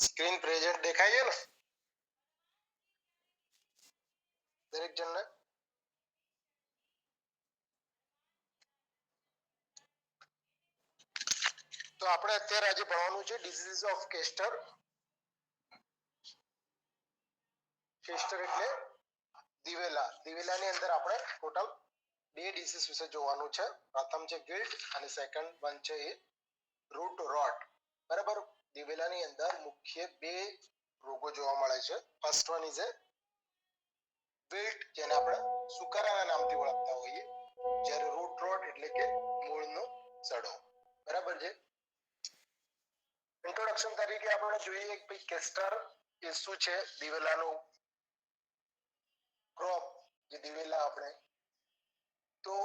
Screen present દેખાય છે ને દરેક જણને? તો આપણે અત્યારે આજે ભણવાનું છે ડિસીઝ ઓફ કેસ્ટર. કેસ્ટર એટલે દિવેલા. દિવેલાની અંદર આપણે ટોટલ બે ડિસીઝ વિશે જોવાનું છે. પ્રથમ છે વિલ્ટ અને સેકન્ડ વન છે એ રૂટ રોટ. બરાબર. દિવેલાની અંદર મુખ્ય બે રોગો જોવા મળે છે. ફર્સ્ટ વન ઇઝ એ વિલ્ટ, જેને આપણે સુકારાના નામથી ઓળખતા હોઈએ, જ્યારે રૂટ રોટ એટલે કે મૂળનો સડો. બરાબર છે. ઇન્ટ્રોડક્શન તરીકે આપણે જોઈએ કે કેસ્ટર એ શું છે. દિવેલાનો ક્રોપ, જે દિવેલા આપણે, તો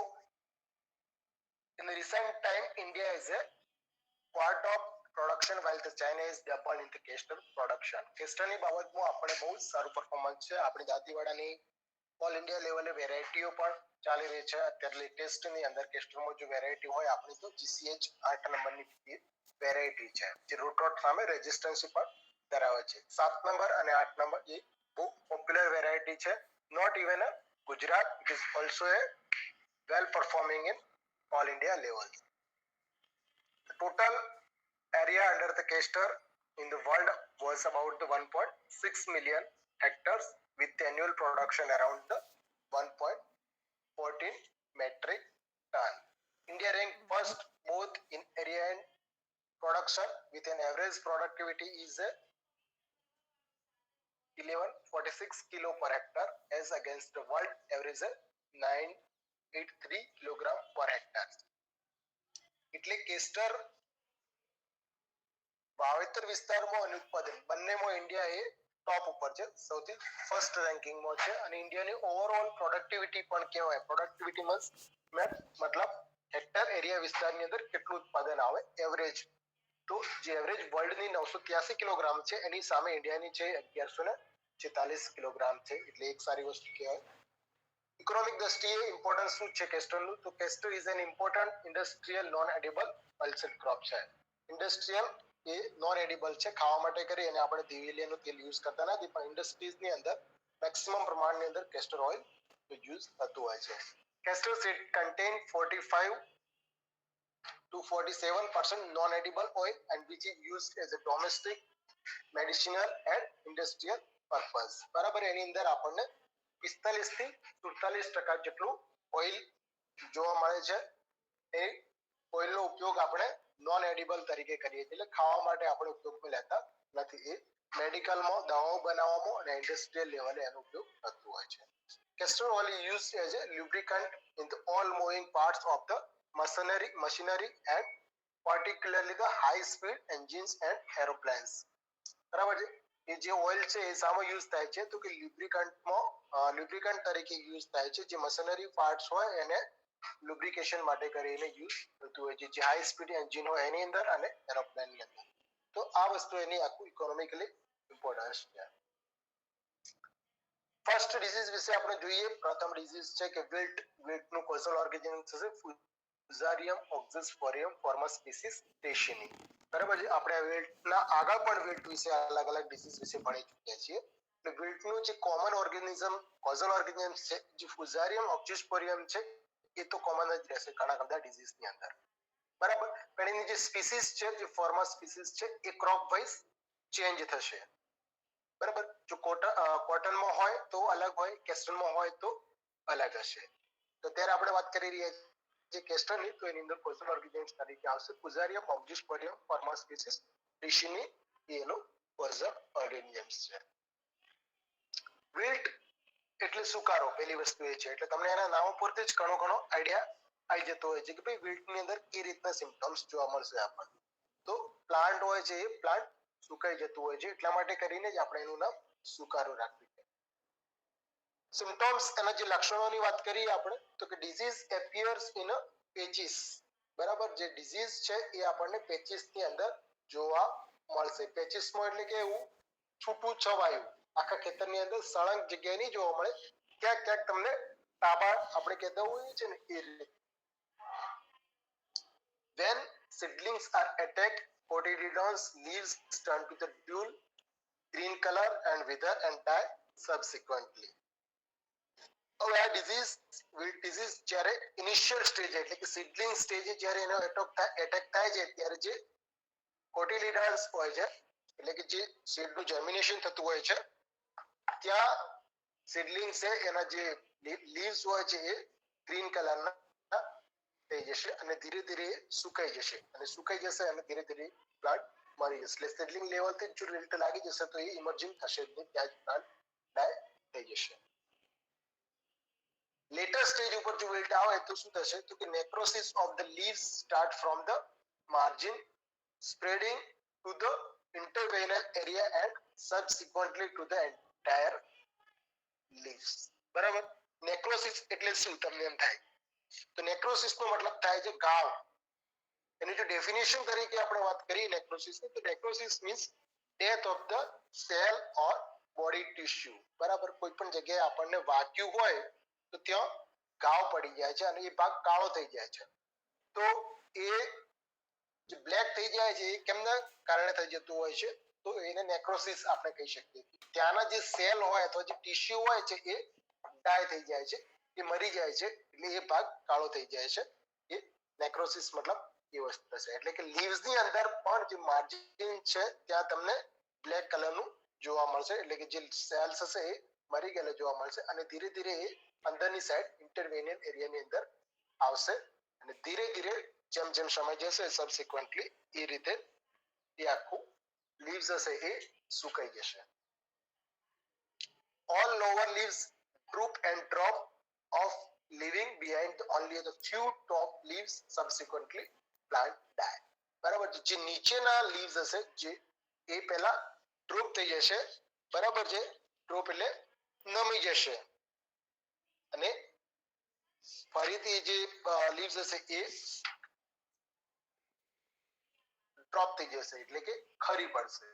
in the recent time India is a part of production while the China is double in the castor production. Castor ની બાબતમાં આપણે બહુ સારું પરફોર્મન્સ છે. આપણી દાંતીવાડાની ઓલ ઇન્ડિયા લેવલે વેરાયટીઓ પણ ચાલી રહી છે. અત્યારે લેટેસ્ટ ની અંદર કેસ્ટરમાં જો વેરાયટી હોય આપણી તો GCH 8 નંબરની વેરાયટી છે, જે રૂટરોટ સામે રેઝિસ્ટન્સ પણ ધરાવે છે. 7 નંબર અને 8 નંબર એ બહુ પોપ્યુલર વેરાયટી છે. Not even a Gujarat, it is also a well performing in all India level. The total area under the castor in the world was about 1.6 million hectares with annual production around the 1.14 metric ton. India ranked first both in area and production with an average productivity is 1146 kilo per hectare as against the world average 983 kilogram per hectare. એટલે castor વાવેતર વિસ્તારમાં અને ઉત્પાદન બંનેમાં India એ ટોપ ઉપર છે, સૌથી first રેન્કિંગમાં છે. અને ઇન્ડિયાની ઓવરઓલ પ્રોડક્ટિવિટી પણ કહેવાય. પ્રોડક્ટિવિટી મતલબ હેક્ટર એરિયા વિસ્તારની અંદર કેટલું ઉત્પાદન આવે એવરેજ. તો જે એવરેજ વર્લ્ડની 983 કિલોગ્રામ છે એની સામે ઇન્ડિયાની છે 1146 કિલોગ્રામ છે, એટલે એક સારી વસ્તુ કહેવાય. ઇકોનોમિક દ્રષ્ટિએ ઇમ્પોર્ટન્સ શું છે કેસ્ટરનું? તો castor is an important industrial non edible pulsed crop છે. ઇન્ડસ્ટ્રીયલ એ નોન એડિબલ છે, ખાવા માટે કરી અને આપણે દિવેલીયાનું તેલ યુઝ કરતા નથી, પણ ઇન્ડસ્ટ્રીઝની અંદર મેક્સિમમ પ્રમાણની અંદર કેસ્ટર ઓઇલ યુઝ થતું હોય છે. Castor seed contain 45 to 47% non-edible oil and which is used as a domestic, medicinal and industrial purpose. બરાબર. એની અંદર આપણને 45 થી 47% જેટલું ઓઇલ જોવા મળે છે. એ ઓઇલનો ઉપયોગ આપણે નોન એડિબલ તરીકે કરીએ છીએ, એટલે ખાવા માટે આપણે ઉપયોગમાં લેતા નથી. એ મેડિકલમાં, દવાઓ બનાવવામાં અને ઇન્ડસ્ટ્રીયલ લેવલે એનો ઉપયોગ થતો હોય છે. Castor oil is used as a lubricant in the all moving parts of the machinery and particularly the high speed engines and aeroplanes. બરાબર છે. એ જે ઓઇલ છે એ સામે યુઝ થાય છે તો કે લ્યુબ્રિકન્ટ તરીકે યુઝ થાય છે. જે મશીનરી પાર્ટ્સ હોય એને લ્યુબ્રિકેશન માટે કરીને યુઝ થતું હોય છે, જે હાઈ સ્પીડ એન્જિન હોય એની અંદર અને એરોપ્લેનની અંદર. તો આ વસ્તુ એની આખું ઇકોનોમિકલી ઇમ્પોર્ટન્સ છે. ફર્સ્ટ ડિસીઝ વિશે આપણે જોઈએ. પ્રથમ ડિસીઝ છે કે વિલ્ટ. વિલ્ટનું કોઝલ ઓર્ગેનિઝમ છે ફુઝારિયમ ઓક્ઝિસ્પોરિયમ ફોર્મસ સ્પીસીસ ટેશિની. બરાબર છે. આપણે વિલ્ટના આગળ પણ વિલ્ટ વિશે અલગ અલગ ડિસીઝ વિશે ભણી ચૂક્યા છીએ. એટલે વિલ્ટનું જે કોમન ઓર્ગેનિઝમ કોઝલ ઓર્ગેનિઝમ છે જે ફુઝારિયમ ઓક્ઝિસ્પોરિયમ છે એ તો કોમન જ રહેશે ઘણા બધા ડિસીઝની અંદર. બરાબર. પણ એની જે સ્પીસીસ છે, જે ફોર્મસ સ્પીસીસ છે એ ક્રોપ વાઇઝ ચેન્જ થશે. બરાબર. જો કોટનમાં હોય તો અલગ હોય, કેસ્ટરમાં હોય તો અલગ હશે. તો ત્યારે આપણે વાત કરી રહ્યા છીએ કેસ્ટરની, તો એની અંદર કોઝલ ઓર્ગેનિઝમ તરીકે આવશે ફુઝારિયમ ઓક્ઝિસ્પોરિયમ ફોર્મસ સ્પીસીસ ટેશિની, એનો કોઝલ ઓર્ગેનિઝમ છે. વિલ્ટ એટલે સુકારો, પહેલી વસ્તુ એ છે. એટલે તમને એના નામ પરથી જ ઘણો આઈડિયા આવી જતો હોય છે કે ભાઈ વિલ્ટની અંદર એ રીતના સિમ્પટમ્સ જોવા મળશે આપણને. તો પ્લાન્ટ હોય છે એ પ્લાન્ટ સુકાઈ જતું હોય છે, એટલા માટે કરીને જ આપણે એનું નામ સુકારો રાખ્યું છે. સિમ્પટમ્સ, એના જે લક્ષણોની વાત કરીએ આપણે તો કે ડિઝીઝ એપિયર્સ ઇન અ પેચીસ. બરાબર. જે ડિઝીઝ છે એ આપણને પેચીસ ની અંદર જોવા મળશે. પેચીસમાં એટલે કે એવું છૂટું છવાયું આખા ખેતરની અંદર સળંગ જગ્યાએ નહીં જોવા મળે, ક્યાંક ક્યાંક તમને તાબા આપણે કહેતા હોઈએ છે ને એ રીતે. When seedlings are attacked cotyledons leaves turn to the dual green color and wither and die subsequently. હવે આ ડિઝીઝ જ્યારે ઇનિશિયલ સ્ટેજ એટલે કે સીડલિંગ સ્ટેજે જ્યારે એનો એટેક થાય છે ત્યારે જે કોટિલિડન્સ હોય છે એટલે કે જે સીડનું જર્મિનેશન થતું હોય છે ત્યાં સીડલિંગ છે એના જે લીવ્સ હોય છે એ ગ્રીન કલરના થઈ જશે અને ધીરે ધીરે સુકાઈ જશે અને સુકાઈ જશે અને ધીરે ધીરે પ્લાન્ટ મરી જશે એટલે સીડલિંગ લેવલથી જો વિલ્ટ લાગી જશે તો એ ઇમર્જિંગ થશે જ નહીં, ત્યાં જ પ્લાન્ટ ડાય થઈ જશે. લેટર સ્ટેજ ઉપર જો વિલ્ટ આવે તો શું થશે તો કે necrosis of the leaves start from the margin spreading to the interveinal area and subsequently to the entire leaves. બરાબર. નેક્રોસિસ એટલે શું તમને એમ થાય તો નેક્રોસિસ નો મતલબ થાય છે ઘાવ. એની જો ડેફિનેશન તરીકે આપણે વાત કરીએ નેક્રોસિસ ની તો necrosis means death of the cell or body tissue. બરાબર. કોઈ પણ જગ્યાએ આપણને વાગ્યું હોય તો ત્યાં ઘાવ પડી જાય છે અને એ ભાગ કાળો થઈ જાય છે. તો એ જે બ્લેક થઈ જાય છે એ કેમના કારણે થઈ જતું હોય છે તો એને નેક્રોસિસ આપણે કહી શકીએ. ત્યાંના જે સેલ હોય અથવા જે ટિશ્યુ હોય છે એ ડાય થઈ જાય છે, એ મરી જાય છે એટલે એ ભાગ કાળો થઈ જાય છે. એ નેક્રોસિસ મતલબ એ વસ્તુ છે. એટલે કે લીવ્સ ની અંદર પણ જે માર્જિન છે ત્યાં તમને બ્લેક કલરનું જોવા મળશે એટલે કે જે સેલ્સ હશે એ મરી ગયેલા જોવા મળશે અને ધીરે ધીરે એ અંદરની સાઈડ ઇન્ટરવેનિયલ એરિયાની અંદર આવશે અને ધીરે ધીરે જેમ જેમ સમય જશે સબસિક્વન્ટલી એ રીતે એ આખું લીવ્સ હશે એ સુકાઈ જશે. All lower leaves droop and drop off, leaving behind only the few top leaves. Subsequently, plant die. બરાબર. જે નીચેના લીવ્સ હશે જે એ પહેલા ડ્રોપ થઈ જશે. બરાબર છે. ડ્રોપ એટલે નમી જશે અને ફરીથી જે લીવ્સ હશે એ ડ્રોપ થઈ જશે એટલે કે ખરી પડશે.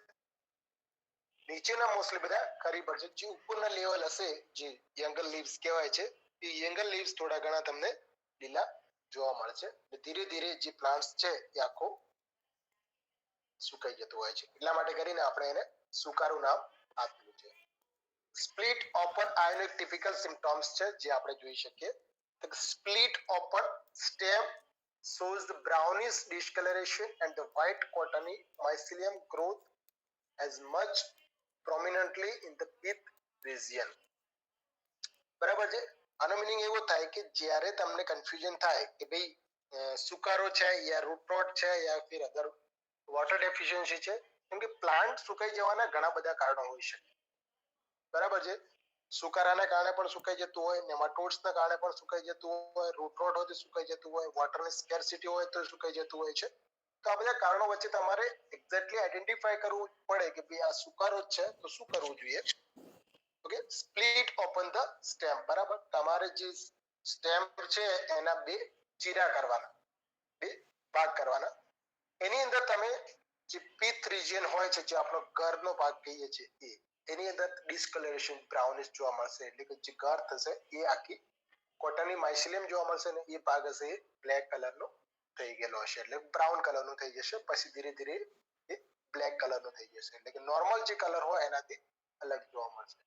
નીચેના મોસ્ટલી બધા ખરી પડશે. જે ઉપરના લેવલ હશે જે યંગર લીવ્સ કહેવાય છે એ યંગર લીવ્સ થોડા ઘણા તમને લીલા જોવા મળશે. ધીરે ધીરે જે પ્લાન્ટ્સ છે એ આખો સુકાઈ જતો હોય છે. એટલા માટે કરીને આપણે એને સુકારું નામ આપ્યું છે. સ્પ્લિટ ઓપન આનો એક ટિપિકલ સિમ્પટમ્સ છે જે આપણે જોઈ શકીએ. Split open stem shows the brownish discoloration and the white cottony mycelium growth as much prominently in the pith region. બરાબર છે. આનો મીનિંગ એવો થાય કે જ્યારે તમને કન્ફ્યુઝન થાય કે ભાઈ સુકારો છે યા રૂટ રોટ છે યા ફિર અધર વોટર ડેફિશિયન્સી છે, કેમ કે પ્લાન્ટ સુકાઈ જવાના ઘણા બધા કારણો હોઈ શકે. બરાબર છે. સુકારાના કારણે પણ સુકાઈ જતું હોય, નેમાટોડ્સના કારણે પણ સુકાઈ જતું હોય, રૂટ રોટ હોય તો સુકાઈ જતું હોય, વોટરની સ્કેર્સિટી હોય તો સુકાઈ જતું હોય છે. તો આ બધા કારણો વચ્ચે તમારે એક્ઝેક્ટલી આઈડેન્ટિફાઈ કરવું પડે કે ભાઈ આ સુકારો છે તો શું કરવું જોઈએ. Okay. Split open the stem. બરાબર. તમારે જે સ્ટેમ છે એના બે ચીરા કરવાના, બે ભાગ કરવાના. એની અંદર તમે જે પિથ રિજિયન હોય છે જે આપણો ગર્ભનો ભાગ કહીએ છીએ એની અંદર ડિસ્કલરેશન બ્રાઉનિશ જોવા મળશે એટલે કે જે ગર્થ હશે એ આખી કોટનની માઇસિલિયમ જોવા મળશે ને એ ભાગ હશે એ બ્લેક કલરનો થઈ ગયેલો હશે એટલે બ્રાઉન કલરનો થઈ જશે. પછી ધીરે ધીરે એ બ્લેક કલરનો થઈ જશે એટલે કે નોર્મલ જે કલર હોય એનાથી અલગ જોવા મળશે.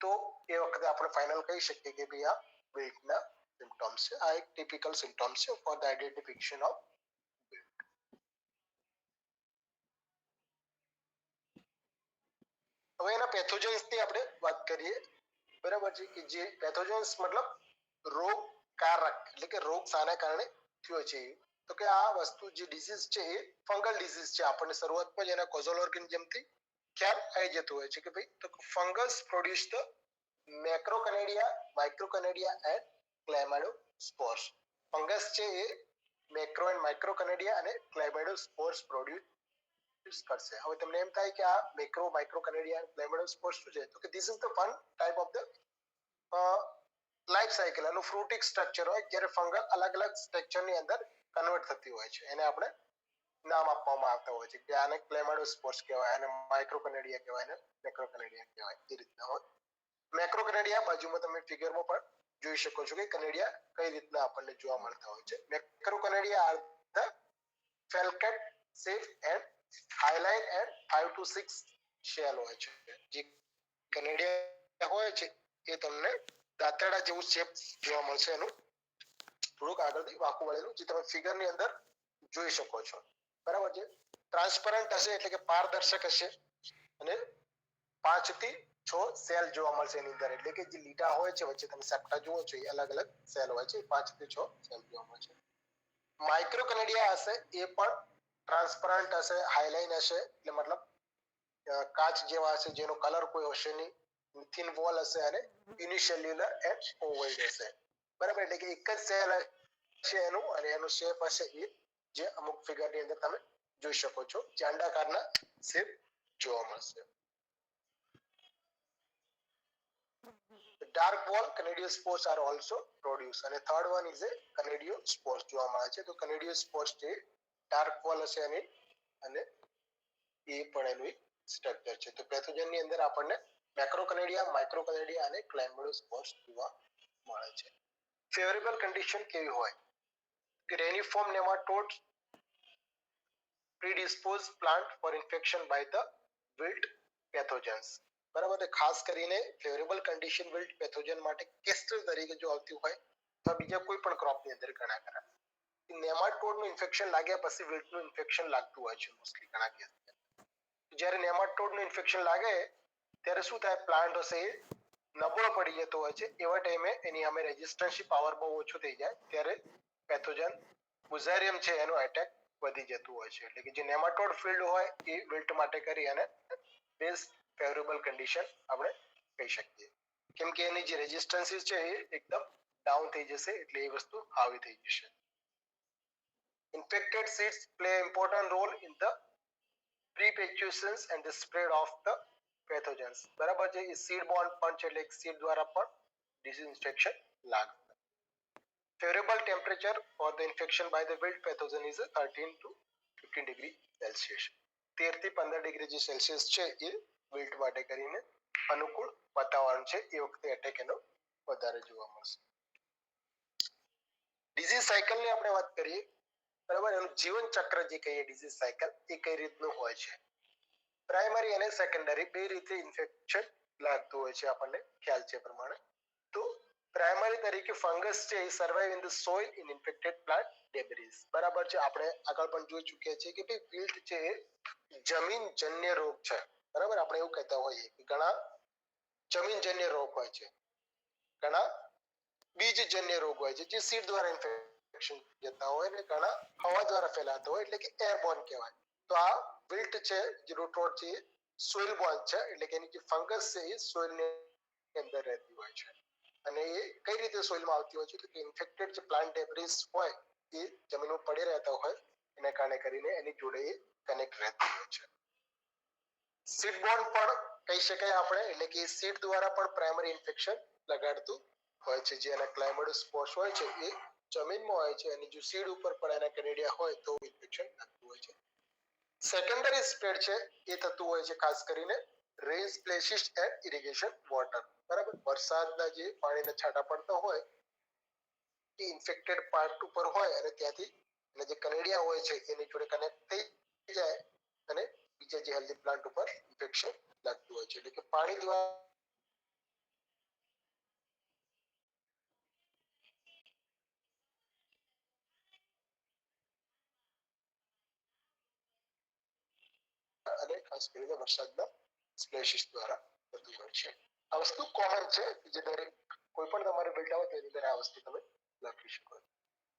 તો એ વખતે આપણે ફાઇનલ કહી શકીએ કે ભાઈ આ વિલ્ટના સિમ્પટમ્સ છે. આ એક ટિપિકલ સિમ્પટમ્સ છે ફોર ધ આઇડેન્ટિફિકેશન ઓફ. હવે એના પેથોજન્સ ની આપણે વાત કરીએ. બરાબર છે. કે જે પેથોજન્સ મતલબ રોગકારક એટલે કે રોગ શાના કારણે થયો છે. તો કે આ વસ્તુ જે ડિસીઝ છે એ ફંગલ ડિસીઝ છે. આપણને શરૂઆતમાં જ એના કોઝલ ઓર્ગેનિઝમથી ખ્યાલ આવી જતો હોય છે કે ભાઈ તો fungus produce the macroconidia, microconidia and chlamydospores. Fungus છે એ મેક્રો એન્ડ માઇક્રોકનેડિયા અને ક્લેમાઇડોસ્પોર્સ પ્રોડ્યુસ કરશે. હવે તમને એમ થાય કે આ મેક્રો માઇક્રોકનેડિયા એન્ડ ક્લેમાઇડોસ્પોર્સ શું છે તો કે this is the one type of the life cycle. એનું ફ્રુટિક સ્ટ્રક્ચર હોય જ્યારે ફંગલ અલગ અલગ સ્ટ્રક્ચરની અંદર કન્વર્ટ થતી હોય છે. એને આપણે નામ આપવામાં આવતા હોય છે કે આને ક્લેમાઇડોસ્પોર્સ કહેવાય, આને માઇક્રોકનેડિયા કહેવાય, અને મેક્રોકનેડિયા કહેવાય. એ રીતના હોય. મેક્રોકનેડિયા બાજુમાં તમે ફિગરમાં પણ જોઈ શકો છો કે કનેડિયા કઈ રીતના આપણને જોવા મળતા હોય છે. Macroconidia are the falcate shape and hyaline and 5 to 6 cell હોય છે. જે કનેડિયા હોય છે એ તમને દાંતરડા જેવું શેપ જોવા મળશે એનું થોડુંક આગળથી વાંકું વળેલું, જે તમે ફિગર ની અંદર જોઈ શકો છો. બરાબર છે. ટ્રાન્સપરન્ટ હશે એટલે કે પારદર્શક હશે અને 5 થી 6 સેલ જોવા મળશે એની અંદર, એટલે કે જે લીટા હોય છે વચ્ચે તમે સેપ્ટા જુઓ છો એ અલગ અલગ સેલ હોય છે. 5 થી 6 સેલ જોવા મળશે. માઇક્રો કનેડિયા હશે એ પણ ટ્રાન્સપરન્ટ હશે, હાઈલાઇન હશે, એટલે મતલબ કાચ જેવા હશે જેનો કલર કોઈ હશે નહીં, થિન વોલ હશે અને યુનિસેલ્યુલર એન્ડ ઓવોઇડ હશે. બરાબર, એટલે કે એક જ સેલ હશે એનું અને એનું શેપ હશે એ જે અમુક ફિગર ની અંદર તમે જોઈ શકો છો, જે અંડાકારના શેપ જોવા મળશે. Dark wall conidiospores are also produced અને third one is a conidiospores જોવા મળે છે. તો conidiospores છે ડાર્ક વોલ હશે એની અને એ પણ એનું સ્ટ્રક્ચર છે. તો પેથોજન ની અંદર આપણને મેક્રોકનેડિયા, માઇક્રોકનેડિયા અને ક્લાઇમેડોસ્પોર્સ જોવા મળે છે. ફેવરેબલ કન્ડિશન કેવી હોય કે reniform nematodes predispose plant for infection by the wilt pathogens. બરાબર, ખાસ કરીને ફેવરેબલ કન્ડિશન વિલ્ટ પેથોજન માટે કેસ્ટર તરીકે જો આવતી હોય તો બીજા કોઈ પણ ક્રોપ ની અંદર ઘણા ખરા નેમાટોડ નું ઇન્ફેક્શન લાગ્યા પછી વિલ્ટ નું ઇન્ફેક્શન લાગતું હોય છે મોસ્ટલી ઘણા કેસ. જ્યારે નેમાટોડ નું ઇન્ફેક્શન લાગે ત્યારે શું થાય, પ્લાન્ટ હશે એ નબળો પડી જતો હોય છે. એવા ટાઈમે એની સામે રેઝિસ્ટન્સી પાવર બહુ ઓછો થઈ જાય ત્યારે પેથોજન ફુઝારિયમ છે એનો એટેક વધી જતું હોય છે. એટલે કે જે નેમાટોડ ફિલ્ડ હોય એ વિલ્ટ માટે કરી અને બેસ્ટ ફેવરેબલ કન્ડિશન આપણે કહી શકીએ, કેમ કે એની જે રેઝિસ્ટન્સીસ છે એ એકદમ ડાઉન થઈ જશે, એટલે એ વસ્તુ હાવી થઈ જશે. Infected seeds play an important role in the perpetuation and the spread of the pathogens. બરાબર છે. એ seed borne પણ છે એટલે seed દ્વારા પણ disease infection લાગે. Favorable temperature for the infection by the wilt pathogen is 13 to 15 degree Celsius. 13 થી 15 degree જે સેલ્સિયસ છે એ વિલ્ટ માટે કરીને અનુકૂળ વાતાવરણ છે. એ વખતે એટેક એનો વધારે જોવા મળશે. ડિઝીઝ સાયકલ ની આપણે વાત કરીએ, બરાબર, એનું જીવન ચક્ર જે કહીએ ડિઝીઝ સાયકલ એ કઈ રીતનું હોય છે. પ્રાઇમરી અને સેકન્ડરી બે રીતે ઇન્ફેક્શન લાગતું હોય છે, આપણને ખ્યાલ છે પ્રમાણે. તો પ્રાઇમરી તરીકે ફંગસ છે એ survive in the soil in infected plant debris. બરાબર છે. આપણે આગળ પણ જોઈ ચૂક્યા છીએ કે ભાઈ વિલ્ટ છે એ જમીનજન્ય રોગ છે. બરાબર, આપણે એવું કહેતા હોઈએ કે ઘણા જમીનજન્ય રોગ હોય છે, ઘણા બીજજન્ય રોગ હોય છે જે સીડ દ્વારા ઇન્ફેક્શન જતા હોય અને ઘણા હવા દ્વારા ફેલાતા હોય, એટલે કે એરબોર્ન કહેવાય. તો આ વિલ્ટ છે જે રૂટરોટ છે એ સોઇલ બોર્ન છે, એટલે કે એની જે ફંગસ છે એ સોઇલ ની અંદર રહેતી હોય છે. અને એ કઈ રીતે સોઇલમાં આવતી હોય છે તો કે ઇન્ફેક્ટેડ જે પ્લાન્ટ ડેબ્રીઝ હોય એ જમીનમાં પડી રહેતા હોય એના કારણે કરીને એની જોડે એ કનેક્ટ રહેતી હોય છે. સીડ બોર્ન પણ કહી શકાય આપણે, એટલે કે સીડ દ્વારા પણ પ્રાઇમરી ઇન્ફેક્શન લગાડતું હોય છે. જે એના ક્લાઇમેડોસ્પોર્સ હોય છે એ જમીનમાં હોય છે અને જો સીડ ઉપર પણ એના કનેડિયા હોય તો ઇન્ફેક્શન થતું હોય છે. સેકન્ડરી સ્પ્રેડ છે એ થતું હોય છે ખાસ કરીને રેન સ્પ્લેશિસ એન્ડ ઇરિગેશન વોટર. બરાબર, વરસાદના જે પાણીના છાંટા પડતા હોય એ ઇન્ફેક્ટેડ પાર્ટ ઉપર હોય અને ત્યાંથી એના જે કનેડિયા હોય છે એની જોડે કનેક્ટ થઈ જાય અને બીજા જે હેલ્ધી પ્લાન્ટ ઉપર ઇન્ફેક્શન લાગતું હોય છે. એટલે કે પાણી દ્વારા અને ખાસ કરીને વરસાદના સ્પ્લેશિસ દ્વારા થતું હોય છે. આ વસ્તુ કોમન છે જે દરેક કોઈ પણ તમારે બિલ્ટ આવે તેની અંદર આ વસ્તુ તમે લખી શકો છો.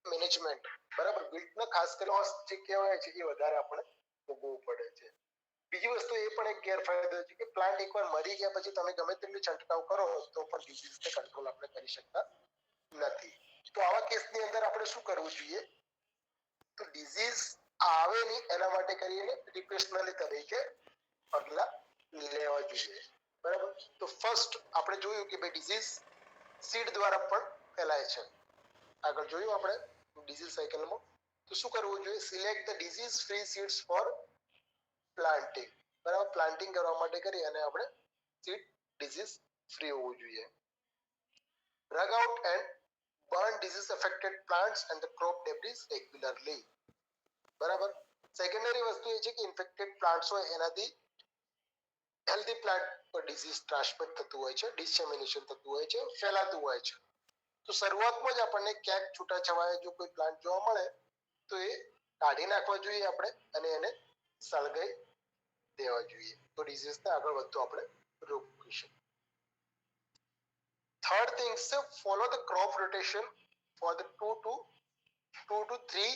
મેનેજમેન્ટ, બરાબર, બિલ્ટનો ખાસ કરીને જે કહેવાય છે એ વધારે આપણે ભોગવવું પડે છે. બીજી વસ્તુ એ પણ એક ગેરફાયદો છે કે પ્લાન્ટ એકવાર મરી ગયા પછી તમે ગમે તેટલું છંટકાવ કરો તો પણ ડિઝીઝને કંટ્રોલ આપણે કરી શકતા નથી. તો આવા કેસની અંદર આપણે શું કરવું જોઈએ તો ડિઝીઝ આવે નહીં એના માટે કરીને પ્રિકોશનરી તરીકે પગલા લેવા જોઈએ. બરાબર, તો ફર્સ્ટ આપણે જોયું કે ભાઈ ડિઝીઝ સીડ દ્વારા પણ ફેલાય છે. આગળ જોયું આપણે ડિઝીઝ સાયકલમાં. તો શું કરવું જોઈએ, select the disease free seeds for planting. બરાબર, પ્લાન્ટિંગ કરવા માટે કરી અને આપણે સીડ ડિઝીઝ ફ્રી હોવું જોઈએ. Drug out and burn disease affected plants and the crop debris regularly. બરાબર, સેકન્ડરી વસ્તુ એ છે કે ઇન્ફેક્ટેડ પ્લાન્ટ્સ હોય એનાથી હેલ્ધી પ્લાન્ટ પર ડિઝીઝ ટ્રાન્સમિટ થતું હોય છે, ડિસેમિનેશન થતું હોય છે, ફેલાતું હોય છે. તો શરૂઆતમાં જ આપણને ક્યાંક છૂટાછવાયા જો કોઈ પ્લાન્ટ જોવા મળે તો એ કાઢી નાખવા જોઈએ આપણે અને એને સળગાઈ દેવા જોઈએ, તો ડિઝીઝને આગળ વધતો આપણે રોકી શકીએ. થર્ડ થિંગ છે follow the crop rotation for the 2 to 3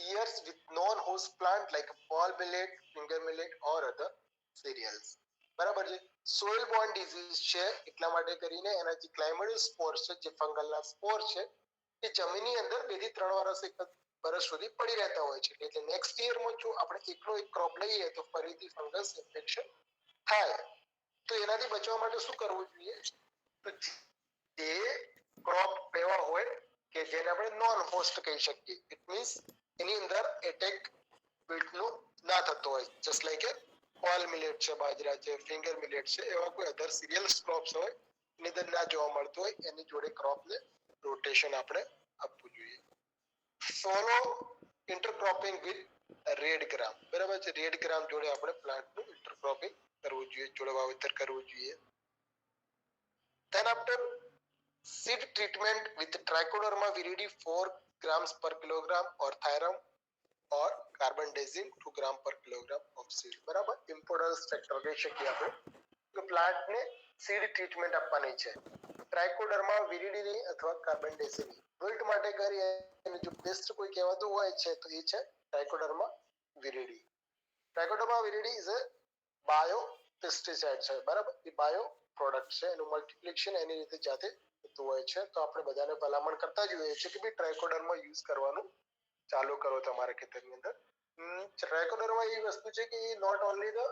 years with non-host plant like fall millet, finger millet or other cereals. બરાબર છે. સોઇલ બોર્ન ડિઝીઝ છે એટલા માટે કરીને એના જે ક્લાઇમેટિક સ્પોર છે, જે ફંગલના સ્પોર છે, એ જમીનની અંદર 2 થી 3 વર્ષ સુધી પડી રહેતા હોય છે. એટલે નેક્સ્ટ યરમાં જો આપણે એકલો એક ક્રોપ લઈએ તો ફરીથી ફંગસ ઇન્ફેક્શન થાય. તો એનાથી બચવા માટે શું કરવું જોઈએ? તો જે ક્રોપ એવા હોય કે જેને આપણે નોન હોસ્ટ કહી શકીએ, ઇટ મીન્સ એની અંદર એટેક વિલ્ટનો ના થતો હોય, જસ્ટ લાઈક એ ઓલ મિલેટ છે, બાજરા છે, ફિંગર મિલેટ છે, એવા કોઈ અધર સિરિયલ ક્રોપ્સ હોય એની અંદર ના જોવા મળતું હોય એની જોડે ક્રોપને રોટેશન આપણે આપવું જોઈએ. ફોલો ઇન્ટરક્રોપિંગ વિથ રેડ ગ્રામ. બરાબર છે. રેડ ગ્રામ જોડે આપણે પ્લાન્ટનું ઇન્ટરક્રોપિંગ કરવું જોઈએ, જોડે વાવેતર કરવું જોઈએ. Then after seed treatment with trichoderma viridi 4 grams per kilogram or thyram or carbendazim 2 gram per kilogram of seed. બરાબર. ઇમ્પોર્ટન્સ ફેક્ટર કહી શકીએ આપણે કે પ્લાન્ટને સીડ ટ્રીટમેન્ટ આપવાની છે. ટ્રાઇકોડર્મા વિરિડીની અથવા કાર્બેન્ડેઝિમની. વિલ્ટ માટે કરી એને જો બેસ્ટ કોઈ કહેવાતું હોય છે તો એ છે trichoderma viride. Trichoderma viride is a bio pesticide છે. બરાબર. એ બાયો પ્રોડક્ટ છે. એનું મલ્ટિપ્લિકેશન એની રીતે જાતે થતું હોય છે. તો આપણે બધાને ભલામણ કરતા જ હોઈએ છીએ કે ભાઈ ટ્રાઇકોડર્મા યુઝ કરવાનું ચાલુ કરો તમારા ખેતરની અંદર. ટ્રાઇકોડર્મા એ વસ્તુ છે કે not only the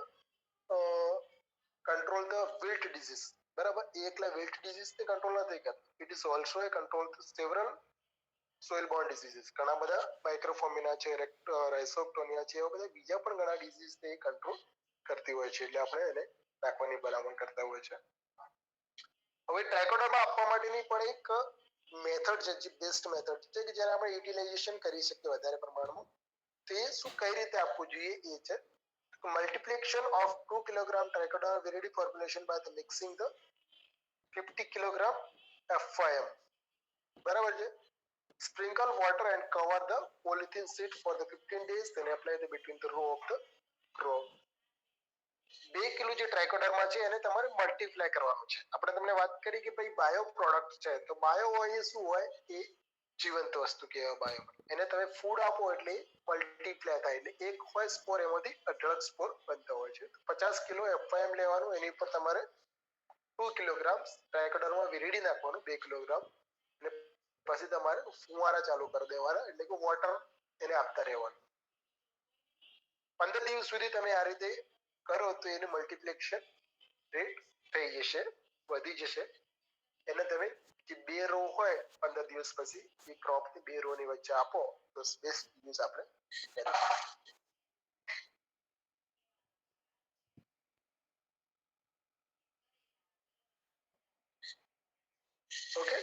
control the wilt disease. બરાબર. એ એકલા વિલ્ટ ડિઝીઝને કંટ્રોલ નથી કરતું. It is also a control several soil borne diseases. ઘણા બધા માઇક્રોફોમિના છે, રાઇસોપ્ટોનિયા છે, એવા બધા બીજા પણ ઘણા ડિઝીઝને એ કંટ્રોલ કરતી હોય છે. એટલે આપણે એને નાખવાની ભલામણ કરતા હોય છે. હવે ટ્રાઇકોડર્મા આપવા માટેની પણ એક મેથડ છે, જે બેસ્ટ મેથડ છે કે જ્યારે આપણે યુટિલાઇઝેશન કરી શકીએ વધારે પ્રમાણમાં. તો એ શું કઈ રીતે આપવું જોઈએ એ છે multiplication of 2 kilogram trichoderma viridi formulation by the mixing the 50 kilogram FIM. બરાબર છે. Sprinkle water and cover the polythene sheet for the 15 days, then apply the between the row of the crop. 2 kilo જે trichoderma છે એને તમારે multiply કરવાનું છે. આપણે તમને વાત કરી કે ભાઈ બાયો પ્રોડક્ટ છે, તો બાયો હોય એ શું હોય? એ જીવંત વસ્તુ કહેવાય બાયો. એને તમે ફૂડ આપો એટલે મલ્ટીપ્લાય થાય. એટલે એક હોય સ્પોર એમાંથી 18 સ્પોર બનતા હોય છે. 50 કિલો FIM લેવાનું, એની પર તમારે 2 કિલોગ્રામ ટ્રાઇકોડર્મા વિરિડી નાખવાનું, 2 કિલોગ્રામ, અને પછી તમારે ફુવારા ચાલુ કરી દેવાના, એટલે કે વોટર એને આપતા રહેવાનું. 15 દિવસ સુધી તમે આ રીતે કરો તો એનું મલ્ટીપ્લિકેશન રેટ થઈ જશે, વધી જશે. એને તમે જે 2 રો હોય 15 દિવસ પછી એ ક્રોપની 2 રો ની વચ્ચે આપો તો બેસ્ટ યુઝ આપણે ઓકે.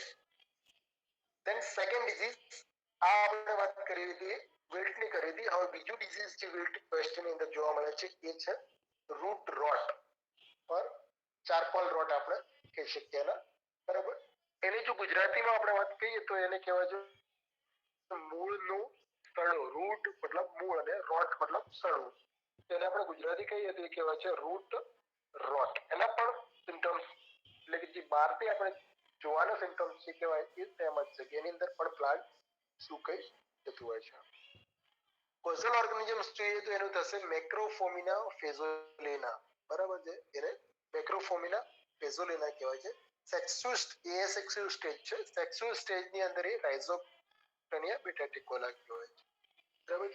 ધેન સેકન્ડ ડિઝીઝ આ આપણે વાત કરી હતી વિલ્ટની કરી હતી. હવે બીજું ડિઝીઝ જે વિલ્ટ પેસ્ટની અંદર જોવા મળે છે એ છે રૂટ રોટ ઓર ચારકોલ રોટ આપણે કહી શકીએ એના. બરાબર. એની જો ગુજરાતીમાં આપણે વાત કરીએ તો એને કહેવાય છે મૂળનું સડો. રૂટ મતલબ મૂળ અને રોટ મતલબ સડવું. તેને આપણે ગુજરાતી કહીએ તો એ કહેવાય છે રૂટ રોટ. એના પણ સિમ્ટમ્સ એટલે કે જે બહારથી આપણે જોવાના સિમ્ટમ્સ જે કહેવાય એ સેમ જ છે કે એની અંદર પણ પ્લાન્ટ સુકાઈ જતું હોય છે. કોઝલ ઓર્ગેનિઝમ્સ જોઈએ તો એનું થશે મેક્રોફોમિના ફેઝોલિના. બરાબર છે. એને મેક્રોફોમિના ફેઝોલિના કહેવાય છે. સેક્સ્યુલ એસેક્સ્યુલ સ્ટેજ છે. સેક્સ્યુલ સ્ટેજની અંદર એ રાઇઝોપ્ટોનિયા બેટાટિકોલા કહેવાય છે. બરાબર.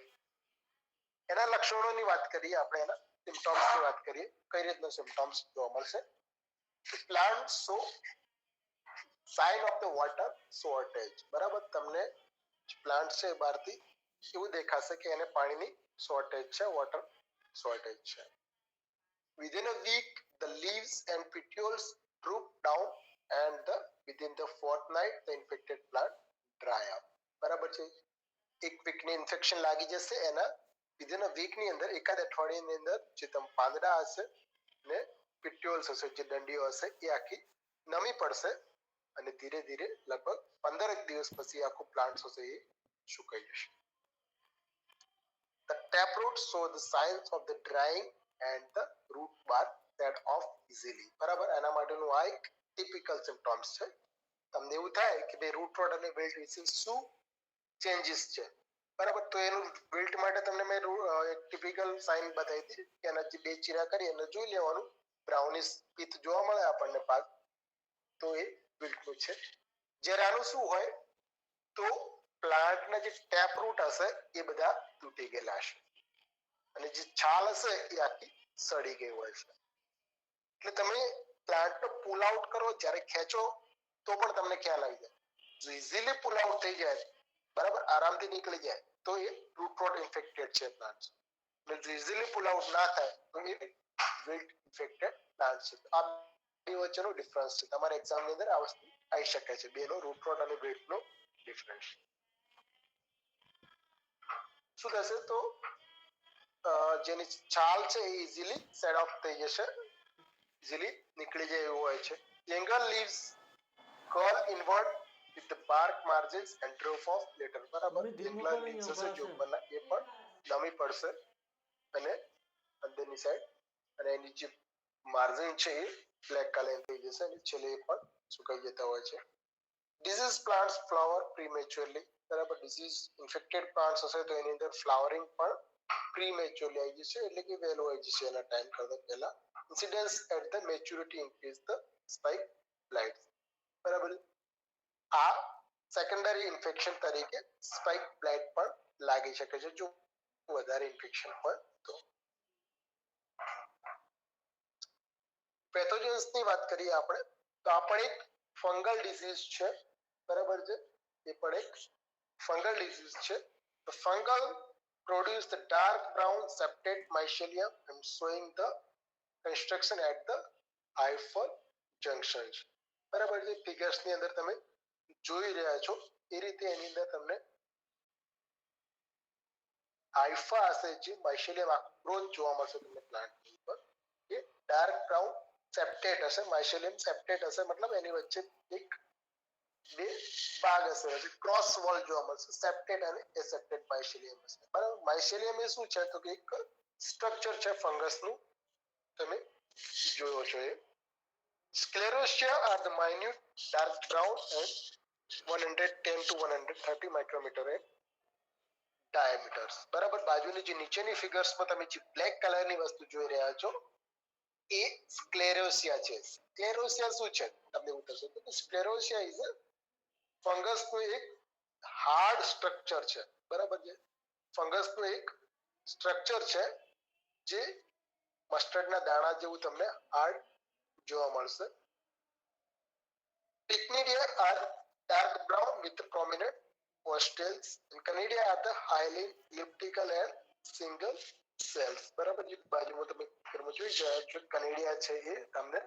એના લક્ષણોની વાત કરીએ આપણે, એના સિમ્પટમ્સની વાત કરીએ. કઈ રીતના સિમ્પટમ્સ જોવા મળશે? Plant show sign of the water shortage. બરાબર. તમને પ્લાન્ટ છે બહારથી એવું દેખાશે કે એને પાણીની શોર્ટેજ છે, વોટર શોર્ટેજ છે. Within a week, the leaves and petioles droop down and within the fortnight, the infected plant dry up. બરાબર છે. એક વીકની ઇન્ફેક્શન લાગી જશે એના વિધિન અ વીક ની અંદર એકાદ અઠવાડિયાની અંદર જે પાંદડા હશે ને પિટ્યુલ્સ હશે જે દંડીઓ હશે એ આખી નમી પડશે અને ધીરે ધીરે લગભગ 15 દિવસ પછી આખું પ્લાન્ટ હશે એ સુકાઈ જશે. The taproot show the signs of the drying and the root bark that off easily. બરાબર, એના માટેનું આ એક ટિપિકલ સિમ્પટમ્સ છે. તમને એવું થાય કે ભાઈ રૂટ રોટ અને વિલ્ટ વિશે શું ચેન્જીસ છે, બરાબર, તો એનું વિલ્ટ માટે તમને મેં એક ટિપિકલ સાઇન બતાવી હતી કે એના જે બે ચીરા કરી અને જોઈ લેવાનું, બ્રાઉનિશ પિથ જોવા મળે આપણને ભાગ, તો એ વિલ્ટનું છે. જ્યારે આનું શું હોય તો પ્લાન્ટના જે ટેપ રૂટ હશે એ બધા તૂટી ગયેલા હશે અને જે છાલ હશે એ આખી સડી ગઈ હોય છે. એટલે તમે પ્લાન્ટને પુલ આઉટ કરો, જ્યારે ખેંચો તો પણ તમને ખ્યાલ આવી જાય. જો ઇઝીલી પુલ આઉટ થઈ જાય, બરાબર, આરામથી નીકળી જાય તો એ રૂટ રોટ ઇન્ફેક્ટેડ છે પ્લાન્ટ. અને જો ઇઝીલી પુલ આઉટ ના થાય તો એ વિલ્ટ ઇન્ફેક્ટેડ પ્લાન્ટ છે. આ બે વચ્ચેનો ડિફરન્સ છે. તમારા એક્ઝામની અંદર આ વસ્તુ આવી શકે છે, બેનો રૂટ રોટ અને વિલ્ટનો ડિફરન્સ. શું થશે તો જેની છાલ છે એ ઇઝીલી સેડ ઓફ થઈ જશે, ઇઝીલી નીકળી જાય એવું હોય છે. Younger leaves curl inward with the bark margins and drop off later. બરાબર, younger leaves હશે જે ઉપરના એ પણ નમી પડશે અને અંદરની સાઈડ અને એની જે માર્જિન છે એ બ્લેક કલર થઈ જશે અને છેલ્લે એ પણ સુકાઈ જતા હોય છે. Disease plants flower prematurely. બરાબર, ડિસીઝ ઇન્ફેક્ટેડ પ્લાન્ટ્સ હશે તો એની અંદર ફ્લાવરિંગ પણ પ્રીમેચ્યોરલી આવી જશે, એટલે કે વહેલો આવી જશે એના ટાઈમ કરતા પહેલા. Incidence at the maturity increase the spike blight. બરાબર, આ સેકન્ડરી ઇન્ફેક્શન તરીકે સ્પાઇક બ્લાઇટ પણ લાગી શકે છે જો વધારે ઇન્ફેક્શન હોય તો. પેથોજન્સ ની વાત કરીએ આપણે તો આ પણ એક ફંગલ ડિઝીઝ છે, બરાબર છે, એ પણ એક ફંગલ ડિઝીઝ છે. The fungal produce the dark brown septate mycelium and showing the construction at the hyphal junctions. બરાબર છે, ફિગર્સ ની અંદર તમે જોઈ રહ્યા છો એ રીતે એની અંદર તમને હાઇફા હશે જે માઇસેલિયમ આખો જોવા મળશે તમને પ્લાન્ટ ઉપર. એ ડાર્ક બ્રાઉન સેપ્ટેટ હશે, માઇસેલિયમ સેપ્ટેટ હશે, મતલબ એની વચ્ચે એક બે ભાગ હશે, ક્રોસ વોલ જોવા મળશે, સેપ્ટેટ અને એસેપ્ટેટ માઇસેલિયમ હશે. બરાબર, માઇસેલિયમ એ શું છે તો કે એક સ્ટ્રક્ચર છે ફંગસનું, તમે જોયો છો એ. Sclerotia are the minute dark brown and 110 to 130 micrometer in diameters. બરાબર, બાજુની જે નીચેની ફિગર્સમાં તમે જે બ્લેક કલરની વસ્તુ જોઈ રહ્યા છો એ સ્ક્લેરોસિયા છે. સ્ક્લેરોસિયા શું છે તમને એવું થશે તો સ્ક્લેરોસિયા ઇઝ અ ફંગસનું એક હાર્ડ સ્ટ્રક્ચર છે. બરાબર છે, ફંગસનું એક સ્ટ્રક્ચર છે જે મસ્ટર્ડના દાણા જેવું તમને હાર્ડ જોવા મળશે. Pycnidia are dark brown with prominent postals and Canidia are the highly elliptical and single cells. બરાબર, જે બાજુમાં તમે ફિગરમાં જોઈ રહ્યા છો કનેડિયા છે એ તમને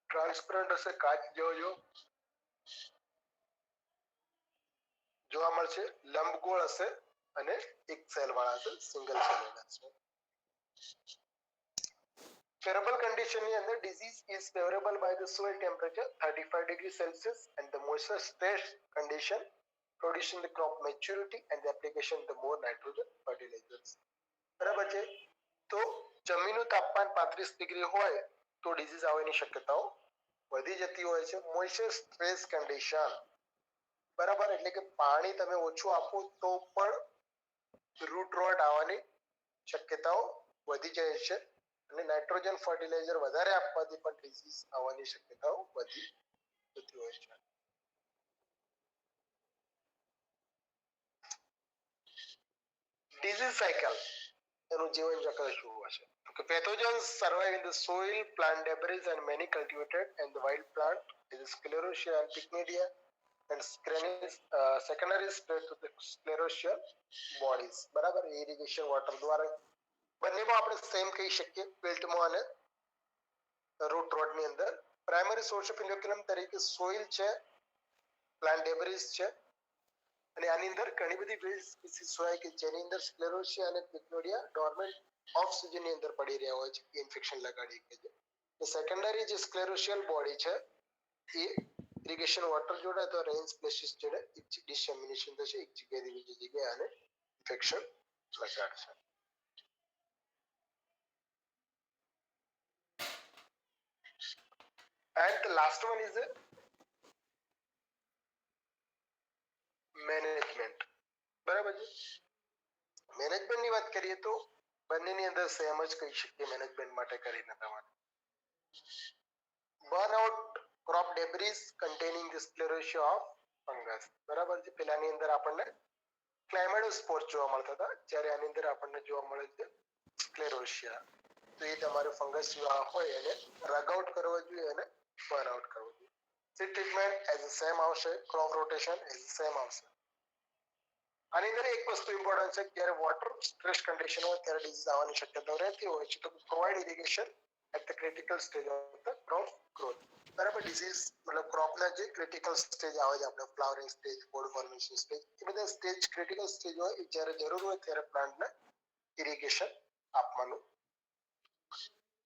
ટ્રાન્સપરન્ટ હશે, કાચ જેવો જોવા મળશે, લંબગોળ હશે અને એક સેલ વાળા હશે, સિંગલ સેલ હશે. Favorable condition ની અંદર disease is favorable by the soil temperature 35 degrees Celsius and the moisture stress condition producing the crop maturity and the application of the more nitrogen fertilizers. બરાબર છે, તો જમીનનું તાપમાન 35 ડિગ્રી હોય તો ડિઝીઝ આવવાની શક્યતાઓ વધી જતી હોય છે. મોઇસ્ચર સ્ટ્રેસ કન્ડિશન, બરાબર, એટલે કે પાણી તમે ઓછું આપો તો પણ રૂટ રોટ આવવાની શક્યતાઓ વધી જાય છે અને નાઇટ્રોજન ફર્ટિલાઇઝર વધારે આપવાથી પણ ડિસીઝ આવવાની શક્યતાઓ વધી જતી હોય છે. ડિસીઝ સાયકલ એનું જીવન ચક્ર શું હશે તો pathogens survive in the soil, plant debris and many cultivated and the wild plant is sclerotia and pycnidia and secondary spread to the sclerotial bodies. બરાબર, ઇરિગેશન વોટર દ્વારા બંનેમાં આપણે સેમ કહી શકીએ, વિલ્ટમાં અને રૂટ રોટની અંદર. પ્રાઇમરી સોર્સ ઓફ ઇનોક્યુલમ તરીકે soil છે, પ્લાન્ટ ડેબ્રિસ છે અને આની અંદર ઘણી બધી વેલ્ડ સ્પીસીસ હોય કે જેની અંદર સ્ક્લેરોસિયા અને ક્વિકનોડિયા ડોર્મેન્ટ ઓફ સિઝન ની અંદર પડી રહ્યા હોય છે, ઇન્ફેક્શન લગાડી કે છે. તો સેકન્ડરી જે સ્ક્લેરોસિયલ બોડી છે એ ઇરિગેશન વોટર જોડે તો રેન સ્પ્લેશિસ જોડે ડિસેમિનેશન થશે, એક જગ્યાએથી બીજી જગ્યાએ આને ઇન્ફેક્શન લગાડશે. And the last one is management. બરાબર છે. મેનેજમેન્ટ ની વાત કરીએ તો બંનેની અંદર સેમ જ કહી શકીએ મેનેજમેન્ટ માટે કરીને તમારે burn out crop debris containing the sclerotia of fungus. બરાબર છે. પેલાની અંદર આપણને ક્લાઇમેડોસ્પોર જોવા મળતા હતા, જ્યારે આની અંદર આપણને જોવા મળે છે સ્ક્લેરોસિયા. તો એ તમારે ફંગસ હોય એને રગ આઉટ કરવો જોઈએ અને બર્ન આઉટ કરવો જોઈએ. સીડ ટ્રીટમેન્ટ એઝ સેમ આવશે, ક્રોપ રોટેશન એઝ સેમ આવશે. આની અંદર એક વસ્તુ ઇમ્પોર્ટન્ટ છે, જ્યારે વોટર સ્ટ્રેસ કન્ડિશન હોય ત્યારે ડિઝીઝ આવવાની શક્યતા રહેતી હોય છે. તો provide irrigation at the critical stage of the crop growth. બરાબર. ડિઝીઝ મતલબ ક્રોપના જે ક્રિટિકલ સ્ટેજ આવે છે, આપણે flowering stage, pod formation stage, એ બધા સ્ટેજ ક્રિટિકલ સ્ટેજ હોય એ જ્યારે જરૂર હોય ત્યારે પ્લાન્ટને ઇરિગેશન આપવાનું.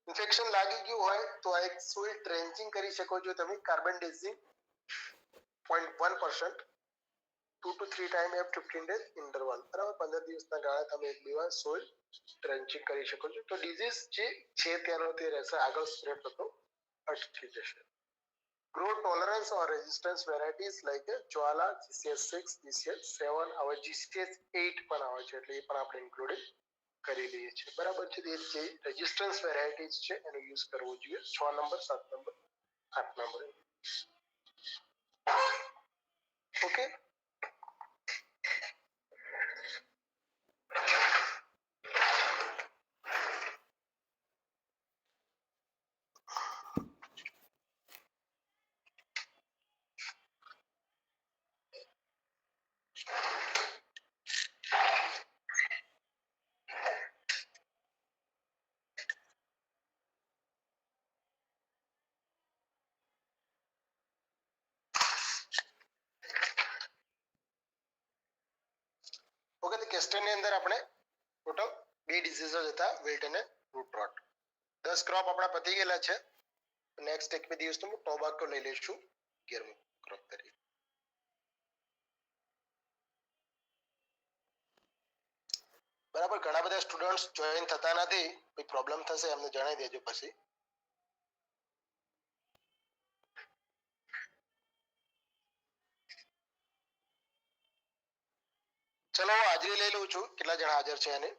ઇન્ફેક્શન લાગી ગયું હોય તો આ એક સોઇલ ડ્રેન્ચિંગ કરી શકો છો તમે, carbendazim 0.1% 2 to 3 time of 15 days interval. બરાબર. 15 દિવસના ગાળે તમે એક બે વાર સોઇલ ડ્રેન્ચિંગ કરી શકો છો. તો ડિઝીઝ જે છે તેનો તે રહેશે, આગળ સ્પ્રેડ થતો અટકી જશે. ગ્રો ટોલરન્સ ઓર રેઝિસ્ટન્સ વેરાયટીઝ લાઈક જ્વાલા, GCS6, GCS7, હવે GCS8 પણ આવે છે, એટલે એ પણ આપણે ઇન્ક્લુડિંગ કરી લઈએ છીએ. બરાબર છે. એ જે રેઝિસ્ટન્સ વેરાયટીઝ છે એનો યુઝ કરવો જોઈએ. 6 number, 7 number, 8 number. Okay. Okay. તો કેસ્ટર ની અંદર આપણે ટોટલ 2 ડિઝીઝો હતા, વિલ્ટ અને રૂટ રોટ. 10 ક્રોપ આપણા પતી ગયેલા છે. નેક્સ્ટ એક બે દિવસ તો ટોબાકો લઈ લઈશું 11મો ક્રોપ તરીકે. બરાબર. ઘણા બધા સ્ટુડન્ટ્સ જોઈન થતા નથી, કોઈ પ્રોબ્લેમ થશે એમને જણાવી દેજો પછી. ચલો હાજરી લઈ લઉં છું, કેટલા જણા હાજર છે એને.